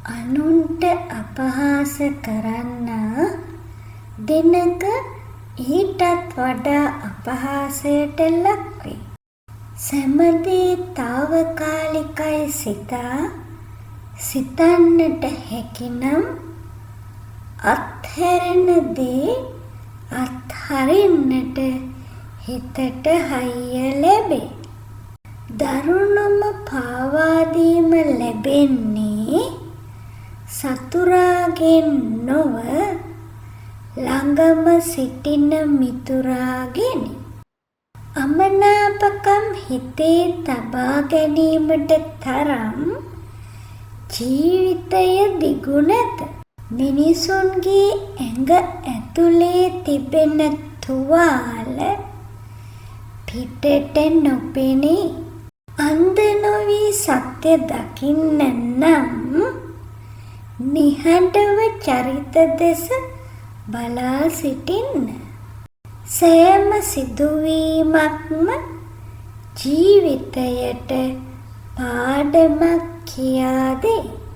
අනුන්ට අපහාස කරන්න දිනක ඊටත් වඩා අපහාසයට ලක් වේ. සෑමදේ తాවකාලිකයි සිතා සිතන්නට හැකිනම් අත්හැරෙන දේ අත්හරින්නට හිතට හයිය ලැබේ. දරුණුම පාවාදීම ලැබෙන්නේ සතුරාගෙන් නොව ළඟම සිටින මිතුරාගෙනි. අමනාපකම් හිතේ තබා ගැනීමට තරම් ජීවිතය දිගු නැත. මිනිසුන්ගේ ඇඟ ඇතුලේ තිබෙන තුවාල පිටට නොපෙනේ. අන්ධ නොවි සත්‍ය දකින්න නම් නිහඬව චරිත දෙස බලා සිටින්න. සෑම සිදුවීමක්ම ජීවිතයට පාඩමක් කියා දෙයි.